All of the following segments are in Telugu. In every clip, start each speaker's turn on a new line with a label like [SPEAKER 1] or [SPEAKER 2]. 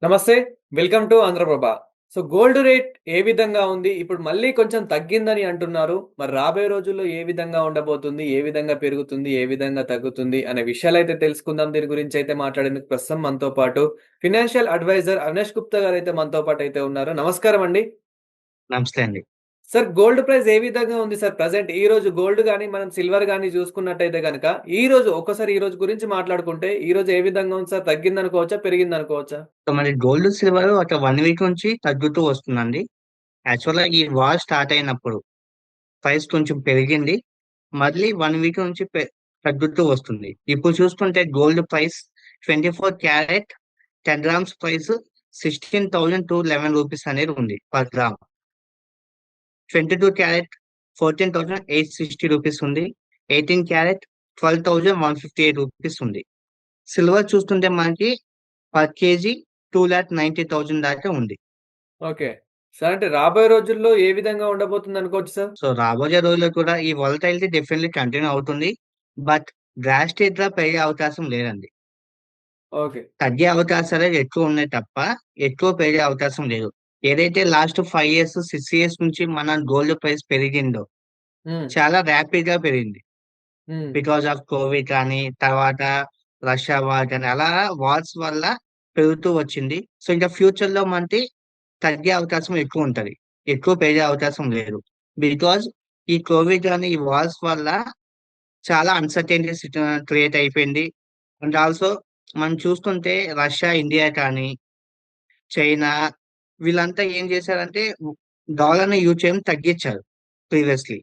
[SPEAKER 1] నమస్తే. Welcome to Andhra Prabha. Gold rate ఏ విధంగా ఉంది? ఇప్పుడు మళ్ళీ కొంచెం తగ్గిందని అంటున్నారు. మరి రాబోయే రోజుల్లో ఏ విధంగా ఉండబోతుంది? ఏ విధంగా పెరుగుతుంది? ఏ విధంగా తగ్గుతుంది? అనే విషయాలైతే తెలుసుకుందాం. దీని గురించైతే మాట్లాడేందుకు ప్రస్తుతం మనతో పాటు ఫినాన్షియల్ అడ్వైజర్ అవినాష్ గుప్తా గారైతే మనతో పాటైతే ఉన్నారు. నమస్కారం అండి.
[SPEAKER 2] నమస్తే అండి.
[SPEAKER 1] సార్ గోల్డ్ ప్రైస్ ఏ విధంగా ఉంది సార్ ప్రెజెంట్? ఈరోజు గోల్డ్ గాని, మనం సిల్వర్ గాని చూసుకున్నట్టయితే గనక, ఈ రోజు గురించి మాట్లాడుకుంటే, ఈ రోజు ఏ విధంగా ఉంది సార్? తగ్గిందనుకోవచ్చా? పెరిగిందనుకోవచ్చా?
[SPEAKER 2] సో, మరి గోల్డ్, సిల్వర్ ఒక 1 వీక్ నుంచి తగ్గుతూ వస్తుందండి. యాక్చువల్‌గా ఈ వార్ స్టార్ట్ అయినప్పుడు ప్రైస్ కొంచెం పెరిగింది. మళ్ళీ 1 వీక్ నుంచి తగ్గుతూ వస్తుంది. ఇప్పుడు చూసుకుంటే gold price 24 carrot 10 grams price 16,211 rupees అనేది ఉంది పర్ గ్రామ్. 22 క్యారెట్ 14,860 రూపీస్ ఉంది. 18 క్యారెట్ 12,158 రూపీస్ ఉంది. సిల్వర్ చూస్తుంటే మనకి పర్ కేజీ 2,90,000 దాకా ఉంది.
[SPEAKER 1] ఓకే. సార్ అంటే రాబోయే రోజుల్లో ఏ విధంగా ఉండబోతుందనుకోవచ్చు సార్?
[SPEAKER 2] సో, రాబోయే రోజుల్లో కూడా ఈ వోలటాలిటీ డెఫినెట్‌లీ కంటిన్యూ అవుతుంది. బట్ డ్రాస్టిక్‌గా పెరిగే అవకాశం లేదండి.
[SPEAKER 1] ఓకే.
[SPEAKER 2] తగ్గే అవకాశాలే ఎక్కువ ఉన్నాయి తప్ప, ఎక్కువ పెరిగే అవకాశం లేదు. ఏదైతే లాస్ట్ 5 ఇయర్స్, 6 ఇయర్స్ నుంచి మన గోల్డ్ ప్రైస్ పెరిగిందో,
[SPEAKER 1] హ్మ్.
[SPEAKER 2] చాలా ర్యాపిడ్‌గా పెరిగింది.
[SPEAKER 1] హ్మ్.
[SPEAKER 2] బికాస్ ఆఫ్ కోవిడ్ కానీ, తర్వాత రష్యా వార్ కానీ, అలా వార్స్ వల్ల పెరుగుతూ వచ్చింది. సో, ఇంకా ఫ్యూచర్‌లో మనకి తగ్గే అవకాశం ఎక్కువుంటది. ఎక్కువ పెరిగే అవకాశం లేదు. బికాజ్ ఈ కోవిడ్ గాని, ఈ వార్స్ వల్ల చాలా అన్‌సర్టెయిన్‌టీ క్రియేట్ అయిపోయింది. అండ్ ఆల్సో మనం చూస్తుంటే రష్యా, ఇండియా కానీ, చైనా వీళ్ళంతా ఏం చేశారంటే డాలర్‌ని యూజ్ చేయడం తగ్గించారు ప్రీవియస్‌లీ.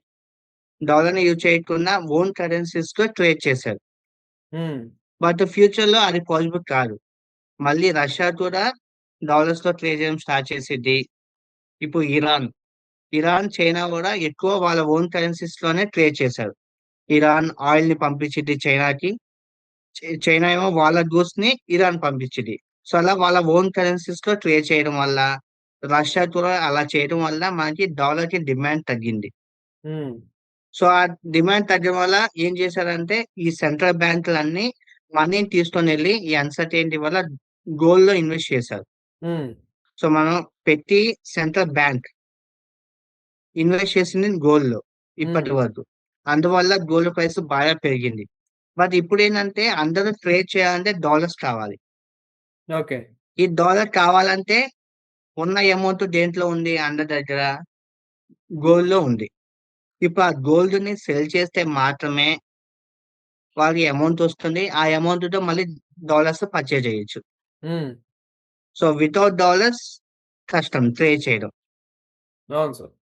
[SPEAKER 2] డాలర్‌ని యూజ్ చేయకుండా ఓన్ కరెన్సీస్‌తో ట్రేడ్ చేశారు.
[SPEAKER 1] హ్మ్.
[SPEAKER 2] బట్ ఫ్యూచర్‌లో అది పాసిబుల్ కాదు. మళ్ళీ రష్యా కూడా డాలర్స్‌తో ట్రేడ్ చేయడం స్టార్ట్ చేసిద్ది. ఇప్పుడు ఇరాన్, చైనా గూడా ఎక్కువ వాళ్ళ ఓన్ కరెన్సీస్‌లోనే ట్రేడ్ చేశారు. ఇరాన్ ఆయిల్‌ని పంపించిద్ది చైనాకి. చైనా ఏమో వాళ్ళ గూడ్స్‌ని ఇరాన్ పంపించిద్ది. సో, అలా వాళ్ళ ఓన్ కరెన్సీస్‌లో ట్రేడ్ చేయడం వల్ల, రష్యా కూడా అలా చేయడం వల్ల మనకి డాలర్‌కి డిమాండ్ తగ్గింది.
[SPEAKER 1] హ్మ్.
[SPEAKER 2] సో, ఆ డిమాండ్ తగ్గడం వల్ల ఏం చేశారంటే, ఈ సెంట్రల్ బ్యాంకులన్నీ మనీని తీసుకొనెళ్ళి ఈ అన్‌సర్టెయిన్టీ వల్ల గోల్డ్‌లో ఇన్వెస్ట్ చేశారు.
[SPEAKER 1] హ్మ్.
[SPEAKER 2] సో, మనం పెట్టి సెంట్రల్ బ్యాంక్ ఇన్వెస్ట్ చేసింది గోల్డ్‌లో
[SPEAKER 1] హ్మ్.
[SPEAKER 2] ఇప్పటి వరకు. అందువల్ల గోల్డ్ ప్రైస్ బాగా పెరిగింది. బట్ ఇప్పుడేంటంటే అందరూ ట్రేడ్ చేయాలంటే డాలర్స్ కావాలి.
[SPEAKER 1] ఓకే.
[SPEAKER 2] ఈ డాలర్ కావాలంటే ఉన్న అమౌంట్ దేంట్లో ఉంది అందరి దగ్గర? గోల్డ్‌లో ఉంది. ఇప్పుడు ఆ గోల్డ్‌ని సెల్ చేస్తే మాత్రమే వాళ్ళకి అమౌంట్ వస్తుంది. ఆ అమౌంట్‌తో మళ్ళీ డాలర్స్ పర్చేజ్ చేయొచ్చు.
[SPEAKER 1] హ్మ్.
[SPEAKER 2] సో, వితౌట్ డాలర్స్ కష్టం ట్రేడ్ చేయడం.
[SPEAKER 1] అవును సార్.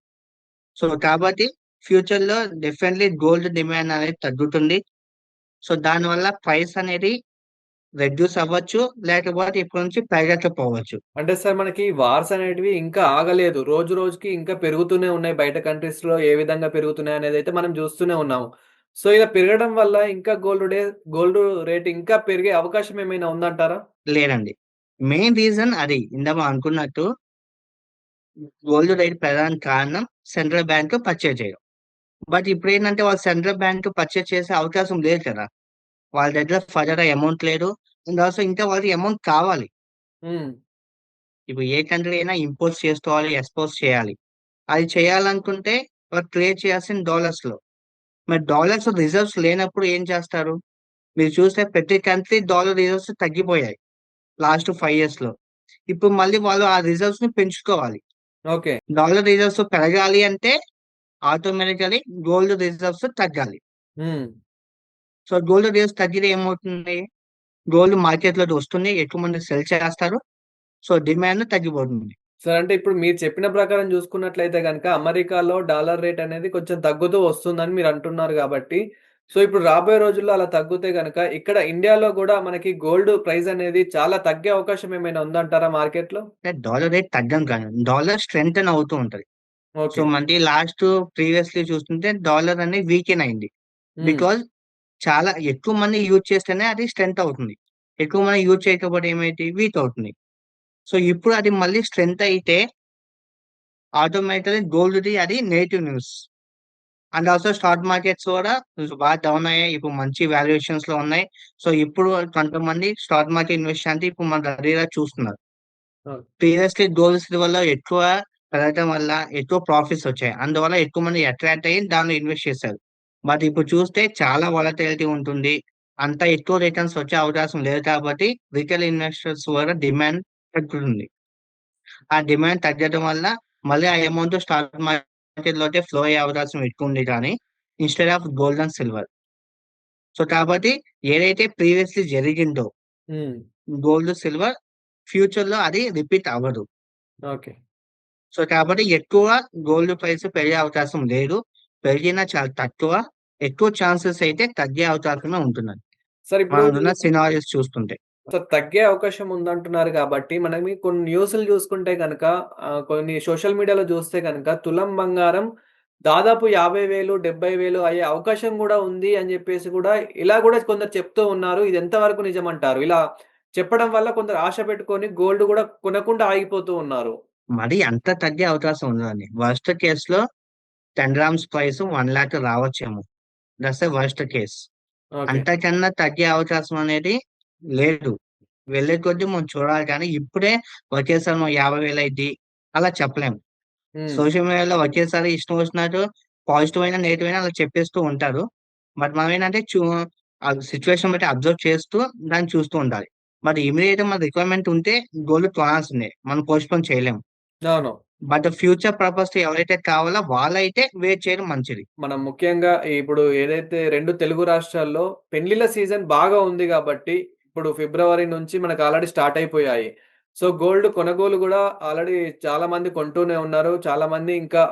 [SPEAKER 2] సో, కాబట్టి ఫ్యూచర్‌లో డెఫినెట్‌లీ గోల్డ్ డిమాండ్ అనేది తగ్గుతుంది. సో, దానివల్ల ప్రైస్ అనేది రెడ్యూస్ అవ్వచ్చు. లేకపోతే ఇప్పటి నుంచి పెరగకపోవచ్చు.
[SPEAKER 1] అంటే సార్ మనకి వార్స్ అనేటివి ఇంకా ఆగలేదు. రోజు రోజుకి ఇంకా పెరుగుతూనే ఉన్నాయి. బయట కంట్రీస్‌లో ఏ విధంగా పెరుగుతున్నాయనేదైతే మనం జూస్తూనే ఉన్నాము. ఇలా పెరగడం వల్ల ఇంకా గోల్డ్ రేట్ ఇంకా పెరిగే అవకాశం ఏమైనా ఉందంటారా?
[SPEAKER 2] లేదండి. మెయిన్ రీజన్ అది. ఇందాక మనం అనుకున్నట్టు గోల్డ్ రేట్ పెరగడానికి కారణం సెంట్రల్ బ్యాంక్ పర్చేజ్ చేయడం. బట్ ఇప్పుడేంటంటే వాళ్ళు సెంట్రల్ బ్యాంక్ పర్చేజ్ చేసే అవకాశం లేదు కదా! వాళ్ళ దగ్గర ఫర్దర్‌గా అమౌంట్ లేదు. అండ్ ఆల్సో ఇంకా వాళ్ళకి అమౌంట్ కావాలి.
[SPEAKER 1] హ్మ్.
[SPEAKER 2] ఇప్పుడు ఏ కంట్రీ అయినా ఇంపోర్ట్స్ చేసుకోవాలి, ఎక్స్‌పోర్ట్స్ చేయాలి. అది చేయాలనుకుంటే వాళ్ళు క్రియేట్ చేయాల్సింది డాలర్స్‌లో. మరి డాలర్స్ రిజర్వ్స్ లేనప్పుడు ఏం చేస్తారు? మీరు చూస్తే ప్రతి కంట్రీ డాలర్ రిజర్వ్స్ తగ్గిపోయాయి లాస్ట్ 5 ఇయర్స్‌లో. ఇప్పుడు మళ్ళీ వాళ్ళు ఆ రిజర్వ్స్‌ని పెంచుకోవాలి.
[SPEAKER 1] ఓకే.
[SPEAKER 2] డాలర్ రిజర్వ్స్ పెరగాలి అంటే ఆటోమేటికల్లీ గోల్డ్ రిజర్వ్స్ తగ్గాలి.
[SPEAKER 1] హ్మ్.
[SPEAKER 2] సో, గోల్డ్ రిజర్వ్స్ తగ్గితే ఏమవుతుంది? గోల్డ్ మార్కెట్‌లోకి వస్తుంది. ఎక్కువ మంది సెల్ చేస్తారు. సో, డిమాండ్ తగ్గిపోతుంది.
[SPEAKER 1] సార్ అంటే ఇప్పుడు మీరు చెప్పిన ప్రకారం చూసుకున్నట్లయితే గనక అమెరికాలో డాలర్ రేట్ అనేది కొంచెం తగ్గుతూ వస్తుందని మీరు అంటున్నారు గాబట్టి, ఇప్పుడు రాబోయే రోజుల్లో అలా తగ్గితే గనక ఇక్కడ ఇండియాలో గూడా మనకి గోల్డ్ ప్రైస్ అనేది చాలా తగ్గే అవకాశం ఏమైనా ఉందంటారా మార్కెట్‌లో?
[SPEAKER 2] అంటే డాలర్ రేట్ తగ్గడం కాదు. డాలర్ స్ట్రెంథెన్ అవుతూ ఉంటది. So,
[SPEAKER 1] okay.
[SPEAKER 2] మనకి లాస్ట్ ప్రీవియస్‌లీ చూస్తుంటే డాలర్ అనేది వీకెన్ అయింది.
[SPEAKER 1] హ్మ్.
[SPEAKER 2] బికాజ్ చాలా ఎక్కువ మంది యూజ్ చేస్తేనే అది స్ట్రెంత్ అవుతుంది. ఎక్కువ మంది యూజ్ చేయకపోతే ఏమైద్ది? వీక్ అవుతుంది. సో, ఇప్పుడు అది మళ్ళీ స్ట్రెంత్ అయితే ఆటోమేటికల్లీ గోల్డ్‌ది అది negative news. And also stock markets కూడా బాగా డౌన్ అయ్యాయి. ఇప్పుడు మంచి వాల్యుయేషన్స్‌లో ఉన్నాయి. సో, ఇప్పుడు కొంతమంది స్టాక్ మార్కెట్ ఇన్వెస్ట్ అంటే ఇప్పుడు మన దగ్గర చూస్తున్నారు.
[SPEAKER 1] ఓకే.
[SPEAKER 2] ప్రీవియస్లీ గోల్డ్ సిల్వర్ లో ఎక్కువ పెరగడం వల్ల ఎక్కువ ప్రాఫిట్స్ వచ్చాయి. అందువల్ల ఎక్కువ మంది అట్రాక్ట్ అయ్యి దానిలో ఇన్వెస్ట్ చేశారు. బట్ ఇప్పుడు చూస్తే చాలా వాలటిలిటీ ఉంటుంది. అంత ఎక్కువ రిటర్న్స్ వచ్చే అవకాశం లేదు కాబట్టి రిటైల్ ఇన్వెస్టర్స్ వల్ల డిమాండ్ తగ్గుతుంది. ఆ డిమాండ్ తగ్గడం వల్ల మళ్ళీ ఆ అమౌంట్ స్టాక్ మార్కెట్ లోకే ఫ్లో అయ్యే అవకాశం ఎక్కువ ఉంది కానీ instead of gold and silver. So కాబట్టి ఏదైతే ప్రీవియస్లీ జరిగిందో
[SPEAKER 1] హ్మ్.
[SPEAKER 2] గోల్డ్ సిల్వర్ ఫ్యూచర్ లో అది రిపీట్ అవ్వదు.
[SPEAKER 1] ఓకే.
[SPEAKER 2] సో కాబట్టి ఎక్కువ గోల్డ్ ప్రైస్ పెరిగే అవకాశం లేదు. పెరిగినా చాలా తక్కువ. ఎక్కువ ఛాన్సెస్ అయితే తగ్గే అవకాశమే ఉంటుందండి.
[SPEAKER 1] సార్ ఇప్పుడు
[SPEAKER 2] మనం ఉన్న సినారియోస్ చూస్తుంటే.
[SPEAKER 1] సో తగ్గే అవకాశం ఉందంటున్నారు కాబట్టి, మనమి కొన్ని న్యూస్‌లు జూసుకుంటే గనక కొన్ని సోషల్ మీడియాలో జూస్తే గనక తులం బంగారం దాదాపు 50,000, 70,000 అయ్యే అవకాశం గూడా ఉంది అని జెప్పేసి గూడా ఇలా గూడా కొందరు చెప్తూ ఉన్నారు. ఇది ఎంతవరకు నిజమంటారు? ఇలా చెప్పడం వల్ల కొందరు ఆశ పెట్టుకొని గోల్డ్ గూడా కొనకుండా ఆగిపోతూ ఉన్నారు.
[SPEAKER 2] మరి అంత తగ్గే అవకాశం ఉండదండి. వర్స్ట్ కేస్‌లో 10 గ్రామ్స్ ప్రైస్ 1,00,000 రావచ్చేమో. That's the worst case.
[SPEAKER 1] Okay.
[SPEAKER 2] అంతకన్నా తగ్గే అవకాశం అనేది లేదు. వెళ్ళే కొద్దీ మనం చూడాలి కానీ ఇప్పుడే ఒకేసారి మనం 50,000 అయిద్ది అలా చెప్పలేం.
[SPEAKER 1] హ్మ్.
[SPEAKER 2] సోషల్ మీడియాలో ఒకేసారి ఇష్టం వచ్చినట్టు పాజిటివ్ అయినా, నెగెటివ్ అయినా అలా చెప్పేస్తూ ఉంటారు. బట్ మనం ఏంటంటే ఆ సిట్యుయేషన్ బట్టి అబ్జర్వ్ చేస్తూ దాన్ని చూస్తూ ఉండాలి. మరి ఇమ్మీడియేట్‌గా మన రిక్వైర్మెంట్ ఉంటే గోల్డ్ కొనాల్సిందే. మనం పోస్ట్‌పోన్ చేయలేం.
[SPEAKER 1] అవును.
[SPEAKER 2] బట్ ఫ్యూచర్ పర్పస్‌కి ఎవరైతే కావాలో వాళ్ళైతే వెయిట్ చేయడం మంచిది.
[SPEAKER 1] మనం ముఖ్యంగా ఇప్పుడు ఏదైతే 2 తెలుగు రాష్ట్రాల్లో పెళ్ళిళ్ళ సీజన్ బాగా ఉంది గాబట్టి, ఇప్పుడు ఫిబ్రవరి నుంచి మనకు ఆల్రెడీ స్టార్ట్ అయిపోయాయి. సో, గోల్డ్ కొనుగోలు గూడా ఆల్రెడీ చాలామంది కొంటూనే ఉన్నారు. చాలామంది ఇంకా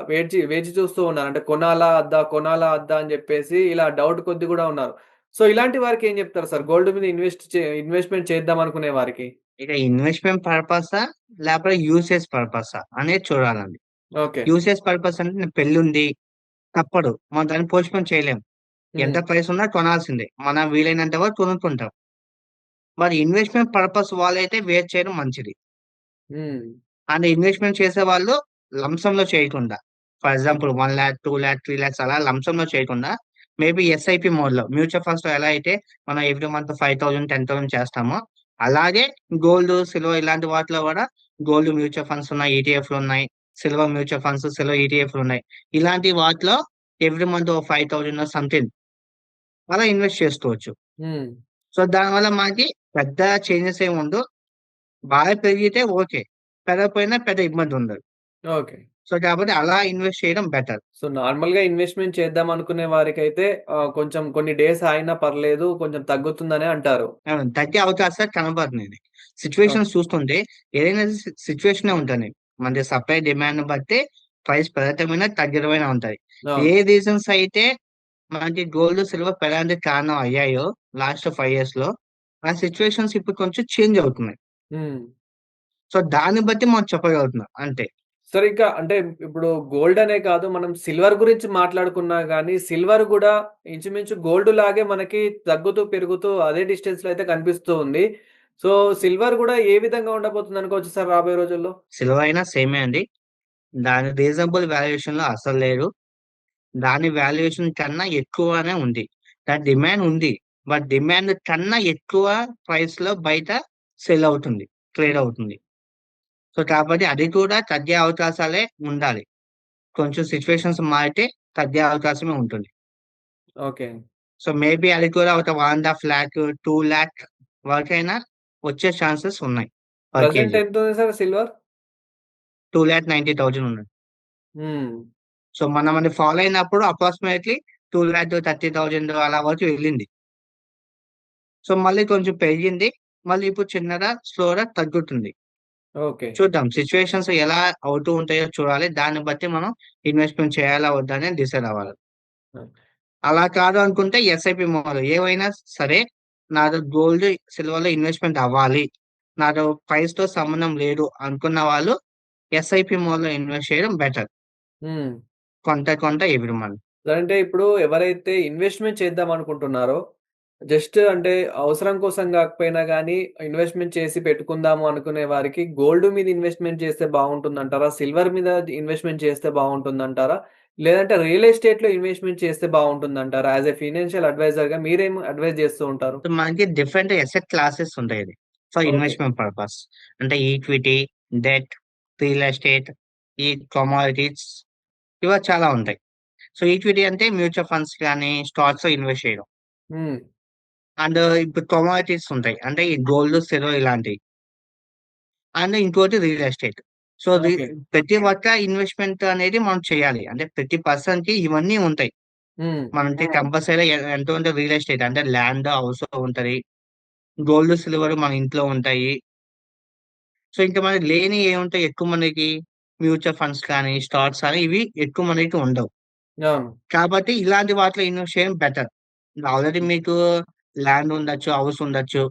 [SPEAKER 1] వేచి చూస్తూ ఉన్నారు. అంటే కొనాలా? అద్దా? కొనాలా? అద్దా? అని జెప్పేసి ఇలా డౌట్ కొద్దీ గూడా ఉన్నారు. సో, ఇలాంటి వారికి ఏం జెప్తారు సార్? గోల్డ్ మీద ఇన్వెస్ట్‌మెంట్ చేద్దాం అనుకునే వారికి?
[SPEAKER 2] ఇక ఇన్వెస్ట్‌మెంట్ పర్పసా? లేకపోతే యూసేజ్ పర్పసా? అనేది చూడాలండి.
[SPEAKER 1] ఓకే.
[SPEAKER 2] యూసేజ్ పర్పస్ అంటే పెళ్లుంది తప్పదు. మనం దాన్ని పోస్ట్‌పోన్ చేయలేం.
[SPEAKER 1] హ్మ్.
[SPEAKER 2] ఎంత ప్రైస్ ఉన్నా కొనాల్సిందే. మనం వీలైనంత వరకు కొనుక్కుంటాం. మరి ఇన్వెస్ట్‌మెంట్ పర్పస్ వాళ్ళైతే వెయిట్ చేయడం మంచిది.
[SPEAKER 1] హ్మ్.
[SPEAKER 2] అండ్ ఇన్వెస్ట్‌మెంట్ చేసేవాళ్ళు లంసమ్‌లో చేయకుండా, ఫర్
[SPEAKER 1] ఓకే.
[SPEAKER 2] ఎగ్జాంపుల్ 1,00,000, 2,00,000, 3,00,000 అలా లంసమ్‌లో చేయకుండా మేబీ ఎస్ఐపి మోడ్‌లో మ్యూచువల్ ఫండ్స్‌లో ఎలా అయితే మనం ఎవ్రీ మంత్ 5,000, 10,000 చేస్తామో అలాగే గోల్డ్, సిల్వర్ ఇలాంటి వాటిలో కూడా గోల్డ్ మ్యూచువల్ ఫండ్స్ ఉన్నాయి, ఈటీఎఫ్‌లున్నాయి. సిల్వర్ మ్యూచువల్ ఫండ్స్, సిల్వర్ ఈటీఎఫ్‌లున్నాయి. ఇలాంటి వాటిలో ఎవ్రీ మంత్ ఓ 5,000 సంథింగ్ అలా ఇన్వెస్ట్ చేసుకోవచ్చు.
[SPEAKER 1] హ్మ్.
[SPEAKER 2] సో, దానివల్ల మనకి పెద్ద చేంజెస్ ఏమి ఉండవు. బాగా పెరిగితే ఓకే. పెరగకపోయినా పెద్ద ఇబ్బందుండదు.
[SPEAKER 1] ఓకే.
[SPEAKER 2] సో, కాబట్టి అలా ఇన్వెస్ట్ చేయడం బెటర్.
[SPEAKER 1] సో, నార్మల్‌గా ఇన్వెస్ట్‌మెంట్ చేద్దాం అనుకునే వారికైతే కొంచెం కొన్ని డేస్ ఆగినా పర్లేదు. కొంచెం తగ్గుతుందనే అంటారు.
[SPEAKER 2] తగ్గే అవకాశాలు కనబడుతున్నాయి.
[SPEAKER 1] ఓకే.
[SPEAKER 2] సిట్యుయేషన్స్ చూస్తుంటే ఏదైనా సిట్యుయేషనే ఉంటది. మనది సప్లై డిమాండ్‌ని బట్టి ప్రైస్ పెరగటమైనా, తగ్గడమైనా ఉంటది. ఏ
[SPEAKER 1] అవును.
[SPEAKER 2] రీజన్స్ అయితే మనకి గోల్డ్, సిల్వర్ పెరగడానికి కారణం అయ్యాయో లాస్ట్ 5 ఇయర్స్‌లో ఆ సిట్యుయేషన్స్ ఇప్పుడు కొంచెం చేంజ్ అవుతున్నాయి.
[SPEAKER 1] హ్మ్.
[SPEAKER 2] సో, దాన్ని బట్టి మనం చెప్పగలుగుతున్నాం అంతే.
[SPEAKER 1] సరే ఇంకా అంటే ఇప్పుడు గోల్డ్ అనే కాదు మనం సిల్వర్ గురించి మాట్లాడుకున్నా గానీ, సిల్వర్ గూడా ఇంచుమించు గోల్డ్ లాగే మనకి తగ్గుతూ, పెరుగుతూ అదే డిస్టెన్స్‌లో అయితే కనిపిస్తూ ఉంది. సో, సిల్వర్ గూడా ఏ విధంగా ఉండబోతుందనుకోవచ్చు సార్ రాబోయే రోజుల్లో?
[SPEAKER 2] సిల్వర్ అయినా సేమే అండి. దాని రీజనబుల్ వాల్యుయేషన్‌లో అస్సలు లేదు. దాని వాల్యుయేషన్ కన్నా ఎక్కువనే ఉంది. దాని డిమాండ్ ఉంది. బట్ డిమాండ్ కన్నా ఎక్కువ ప్రైస్‌లో బయట సెల్ అవుతుంది. ట్రేడ్
[SPEAKER 1] హ్మ్.
[SPEAKER 2] అవుతుంది. సో, కాబట్టి అది కూడా తగ్గే అవకాశాలే ఉండాలి. కొంచెం సిట్యుయేషన్స్ మారితే తగ్గే అవకాశమే ఉంటుంది.
[SPEAKER 1] ఓకే.
[SPEAKER 2] సో, మేబీ అది కూడా ఒక 1,50,000, 2,00,000 వరకైనా వచ్చే ఛాన్సెస్ ఉన్నాయి పర్
[SPEAKER 1] ప్రెజెంట్
[SPEAKER 2] కేజీ.
[SPEAKER 1] ఎంతుంది సార్ సిల్వర్?
[SPEAKER 2] 2,90,000 ఉన్నది.
[SPEAKER 1] హ్మ్.
[SPEAKER 2] సో, మనం అది ఫాలో అయినప్పుడు అప్రాక్సిమేట్‌లీ 2,30,000 అలా వరకు వెళ్ళింది. సో, మళ్ళీ కొంచెం పెరిగింది. మళ్ళీ ఇప్పుడు చిన్నగా స్లోగా తగ్గుతుంది.
[SPEAKER 1] ఓకే.
[SPEAKER 2] చూద్దాం సిట్యుయేషన్స్ ఎలా అవుతూ ఉంటాయో చూడాలి. దాన్ని బట్టి మనం ఇన్వెస్ట్‌మెంట్ చేయాలా వద్దా అనేది డిసైడ్ అవ్వాలి.
[SPEAKER 1] ఆ!
[SPEAKER 2] అలా కాదు అనుకుంటే ఎస్ఐపి మోడల్ ఏవైనా సరే నాది గోల్డ్, సిల్వర్‌లో ఇన్వెస్ట్‌మెంట్ అవ్వాలి. నాకు ప్రైస్‌తో సంబంధం లేదు అనుకున్న వాళ్ళు ఎస్ఐపి మోడ్‌లో ఇన్వెస్ట్ చేయడం బెటర్.
[SPEAKER 1] హ్మ్.
[SPEAKER 2] కొంట ఎవ్రీ మంత్.
[SPEAKER 1] అంటే ఇప్పుడు ఎవరైతే ఇన్వెస్ట్‌మెంట్ చేద్దాం అనుకుంటున్నారో, జస్ట్ అంటే అవసరం కోసం గాకపోయినా గానీ, ఇన్వెస్ట్‌మెంట్ చేసి పెట్టుకుందాము అనుకునే వారికి గోల్డ్ మీద ఇన్వెస్ట్‌మెంట్ చేస్తే బావుంటుందంటారా? సిల్వర్ మీద ఇన్వెస్ట్‌మెంట్ చేస్తే బావుంటుందంటారా? లేదంటే రియల్ ఎస్టేట్‌లో ఇన్వెస్ట్‌మెంట్ చేస్తే బావుంటుందంటారా? యాస్ ఎ ఫైనాన్షియల్ అడ్వైజర్‌గా మీరేం అడ్వైజ్ చేస్తూ ఉంటారు?
[SPEAKER 2] సో, మనకి డిఫరెంట్ అసెట్ క్లాసెస్ ఉంటాయి. For
[SPEAKER 1] okay.
[SPEAKER 2] Investment purpose. అంటే ఈక్విటీ, డెట్, రియల్ ఎస్టేట్, ఈ కమోడిటీస్ ఇవి చాలా ఉంటాయి. సో ఈక్విటీ అంటే మ్యూచువల్ ఫండ్స్ కానీ స్టాక్స్ లో ఇన్వెస్ట్ చేయడం.
[SPEAKER 1] హ్మ్.
[SPEAKER 2] అండ్ ఇప్పుడు కమోడిటీస్ ఉంటాయి. అంటే ఈ గోల్డ్, సిల్వర్ ఇలాంటివి. అండ్ ఇంకోటి రియల్ ఎస్టేట్. So
[SPEAKER 1] okay.
[SPEAKER 2] ప్రతి ఒక్క ఇన్వెస్ట్మెంట్ అనేది మనం చేయాలి. అంటే ప్రతి పర్సన్ కి ఇవన్నీ ఉంటాయి.
[SPEAKER 1] హ్మ్.
[SPEAKER 2] మనకి కంపల్సరీ ఎంత ఉంటే రియల్ ఎస్టేట్ అంటే ల్యాండ్, హౌస్ ఉంటది. గోల్డ్, సిల్వర్ మన ఇంట్లో ఉంటాయి. సో ఇంకా మనకి లేని ఏముంటాయి ఎక్కువ మనకి, మ్యూచువల్ ఫండ్స్ కానీ స్టాక్స్ కానీ ఇవి ఎక్కువ మనకి ఉండవు.
[SPEAKER 1] అవును.
[SPEAKER 2] కాబట్టి ఇలాంటి వాటిలో ఇన్వెస్ట్ చేయడం బెటర్. ఆల్రెడీ మీకు ల్యాండ్ ఉండొచ్చు, హౌస్ ఉండొచ్చు.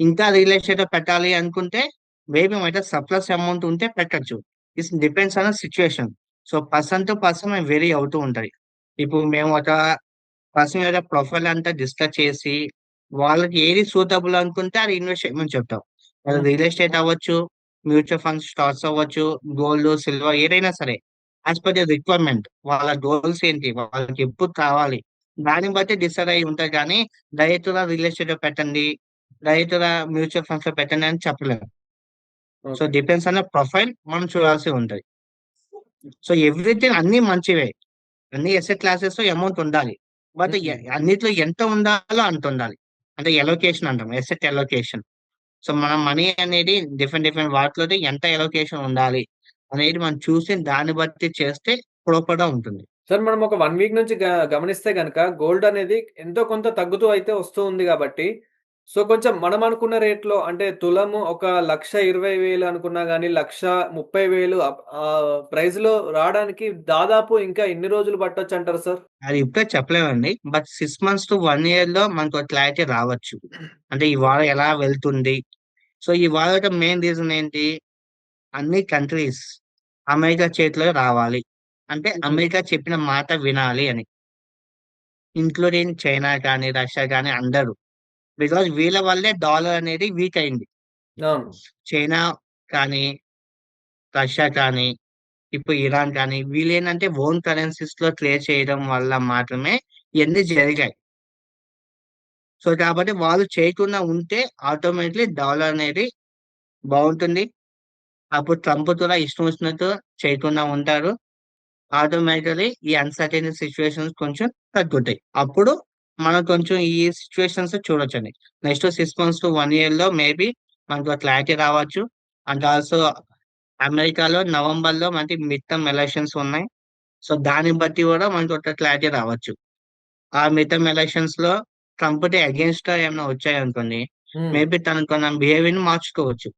[SPEAKER 2] ఇంకా రియల్ ఎస్టేట్ పెట్టాలి అనుకుంటే మేబీ మన దగ్గర సర్ప్లస్ అమౌంట్ ఉంటే పెట్టొచ్చు. It's depends on situation. So person to person vary అవుతూ ఉంటది. ఇప్పుడు మేము ఒక పర్సన్ యొక్క ప్రొఫైల్ అంతా డిస్కస్ చేసి వాళ్ళకి ఏది సూటబుల్ అనుకుంటే అది ఇన్వెస్ట్ చేయమని చెప్తాం. అది
[SPEAKER 1] హ్మ్.
[SPEAKER 2] రియల్ ఎస్టేట్ అవ్వచ్చు, మ్యూచువల్ ఫండ్స్, స్టాక్స్ అవ్వచ్చు, గోల్డ్, సిల్వర్ ఏదైనా సరే. యాజ్ పర్ ద రిక్వైర్మెంట్ వాళ్ళ గోల్స్ ఏంటి, వాళ్ళకి ఎప్పుడు కావాలి, దాన్ని బట్టి డిసైడ్ అయి ఉంటాయి. కానీ డైరెక్ట్ గా రియల్ ఎస్టేట్ లో పెట్టండి, డైరెక్ట్ గా మ్యూచువల్ ఫండ్స్ లో పెట్టండి అని చెప్పలేము. So
[SPEAKER 1] okay.
[SPEAKER 2] డిపెండ్స్ అన్న ప్రొఫైల్ మనం చూడాల్సి ఉంటది. సో ఎవ్రీథింగ్ అన్ని మంచివే. అన్ని ఎసెట్ క్లాసెస్ లో అమౌంట్ ఉండాలి. బట్
[SPEAKER 1] హ్మ్.
[SPEAKER 2] అన్నిట్లో ఎంత ఉండాలో అంత ఉండాలి. అంటే ఎలోకేషన్ అంటాం, ఎసెట్ ఎలోకేషన్. సో మనం మనీ అనేది డిఫరెంట్ డిఫరెంట్ వాటిలో ఎంత ఎలోకేషన్ ఉండాలి అనేది మనం చూసి దాన్ని బట్టి చేస్తే ప్రాపర్ గా ఉంటుంది.
[SPEAKER 1] సార్ మనం ఒక 1 వీక్ నుంచి గమనిస్తే గనక గోల్డ్ అనేది ఎంతో కొంత తగ్గుతూ అయితే వస్తూ ఉంది గాబట్టి, సో కొంచెం మనం అనుకున్న రేట్‌లో అంటే తులము ఒక 1,20,000 అనుకున్నా గాని 1,30,000 ప్రైస్‌లో రాడానికి దాదాపు ఇంకా ఎన్ని రోజులు పట్టొచ్చంటారు సార్?
[SPEAKER 2] అది ఇప్పుడే చెప్పలేమండి. బట్ 6 మంత్స్ టు 1 ఇయర్ లో మనకు క్లారిటీ రావచ్చు. అంటే ఈ వార్ ఎలా వెళ్తుంది. సో ఈ వార్ మెయిన్ రీజన్ ఏంటి, అన్ని కంట్రీస్ అమెరికా చేతిలో రావాలి. అంటే
[SPEAKER 1] హ్మ్.
[SPEAKER 2] అమెరికా చెప్పిన మాట వినాలి అని. ఇంక్లూడింగ్ చైనా కానీ, రష్యా కానీ అందరూ. బికాజ్ వీళ్ళ వల్లే డాలర్ అనేది వీక్ అయింది.
[SPEAKER 1] అవును.
[SPEAKER 2] చైనా కానీ, రష్యా కానీ, ఇప్పుడు ఇరాన్ కానీ వీళ్ళేంటంటే ఓన్ కరెన్సీస్ లో ట్రేడ్ చేయడం వల్ల మాత్రమే ఇవన్నీ జరిగాయి. సో కాబట్టి వాళ్ళు చేయకుండా ఉంటే ఆటోమేటిక్లీ డాలర్ అనేది బాగుంటుంది. అప్పుడు ట్రంప్ కూడా ఇష్టం వచ్చినట్టు చేయకుండా ఉంటారు. ఆటోమేటికలీ ఈ అన్సర్టైన్ సిచ్యువేషన్స్ కొంచెం తగ్గుతాయి. అప్పుడు మనం కొంచెం ఈ సిచ్యువేషన్స్ చూడొచ్చండి. నెక్స్ట్ 6 మంత్స్ టు 1 ఇయర్ లో మేబీ మనకు క్లారిటీ రావచ్చు. అండ్ ఆల్సో అమెరికాలో నవంబర్ లో మనకి మిడ్ టర్మ్ ఎలక్షన్స్ ఉన్నాయి. సో దాన్ని బట్టి కూడా మనకు ఒక క్లారిటీ రావచ్చు. ఆ మిడ్ టర్మ్ ఎలక్షన్స్ లో ట్రంప్ అగేన్స్ట్ ఏమైనా వచ్చాయనుకోండి,
[SPEAKER 1] హ్మ్.
[SPEAKER 2] మేబీ తన కొన్న బిహేవియర్ ని మార్చుకోవచ్చు.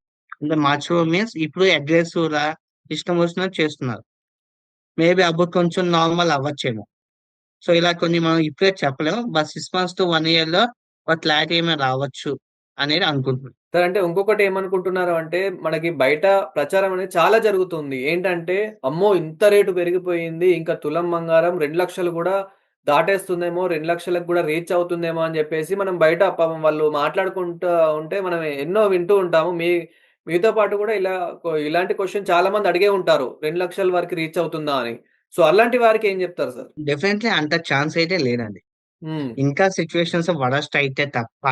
[SPEAKER 2] అంటే మార్చుకో మీన్స్ ఇప్పుడు అగ్రెసివ్ గా ఇష్టం వచ్చినట్టు చేస్తున్నారు. మేబీ అప్పుడు కొంచెం నార్మల్ అవ్వచ్చేమో. సో ఇలా కొన్ని మనం ఇప్పుడే చెప్పలేము. బట్ 6 మంత్స్ టు 1 ఇయర్ లో ఒక క్లారిటీ ఏమైనా రావచ్చు అనేది అనుకుంటున్నాను.
[SPEAKER 1] సార్ అంటే ఇంకొకటి ఏమనుకుంటున్నారు అంటే, మనకి బయట ప్రచారం అనేది చాలా జరుగుతుంది. ఏంటంటే, అమ్మో! ఇంత రేటు పెరిగిపోయింది. ఇంకా తులం బంగారం 2,00,000 గూడా దాటేస్తుందేమో, 2,00,000కి గూడా రీచ్ అవుతుందేమో అని జెప్పేసి మనం బయట పాపం వాళ్ళు మాట్లాడుకుంటా ఉంటే మనం ఎన్నో వింటూ ఉంటాము. మీతో పాటు గూడా ఇలాంటి క్వెషన్ చాలా మంది అడిగే ఉంటారు. 2,00,000 వరకు రీచ్ అవుతుందా అని. సో, అలాంటి వారికి ఏం జెప్తారు సార్?
[SPEAKER 2] డెఫినెట్లీ అంత ఛాన్స్ అయితే లేదండి.
[SPEAKER 1] హ్మ్.
[SPEAKER 2] ఇంకా సిచ్యువేషన్స్ వరస్ట్ అయితే తప్ప.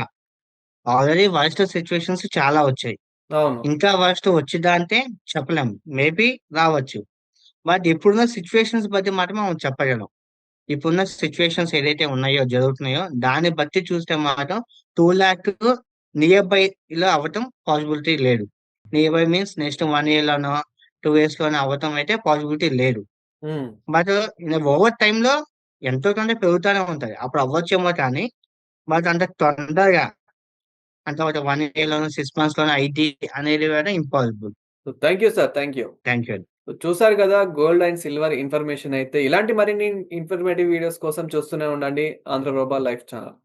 [SPEAKER 2] ఆల్రెడీ వరస్ట్ సిచ్యువేషన్స్ చాలా వచ్చాయి.
[SPEAKER 1] అవును.
[SPEAKER 2] ఇంకా వరస్ట్ వచ్చిందా అంటే చెప్పలేం. మేబీ రావచ్చు. బట్ ఇప్పుడున్న సిచ్యువేషన్స్ బట్టి మాత్రం మనం చెప్పగలం. ఇప్పుడున్న సిచ్యువేషన్స్ ఏదైతే ఉన్నాయో, జరుగుతున్నాయో దాన్ని బట్టి చూస్తే మాత్రం 2,00,000 నియర్ బై లో అవ్వటం పాసిబిలిటీ లేదు. Near by means next 1 year లోనో, 2 ఇయర్స్ లోనో అవ్వటం అయితే పాసిబిలిటీ లేదు.
[SPEAKER 1] హ్మ్.
[SPEAKER 2] బట్ ఓవర్ టైమ్ లో ఎంతో కొంత పెరుగుతూనే ఉంటది. అప్పుడు అవ్వచ్చేమో కానీ, బట్ అంత తొందరగా అంటే ఒక 1 ఇయర్ లోనో, 6 మంత్స్ లోనో అయిద్ది అనేది కూడా impossible.
[SPEAKER 1] Thank you sir. Thank you.
[SPEAKER 2] Thank you.
[SPEAKER 1] చూసారు గదా! గోల్డ్ అండ్ సిల్వర్ ఇన్ఫర్మేషన్ అయితే. ఇలాంటి మరిన్ని ఇన్ఫర్మేటివ్ వీడియోస్ కోసం చూస్తూనే ఉండండి 'ఆంధ్రప్రభ లైఫ్ ఛానల్'.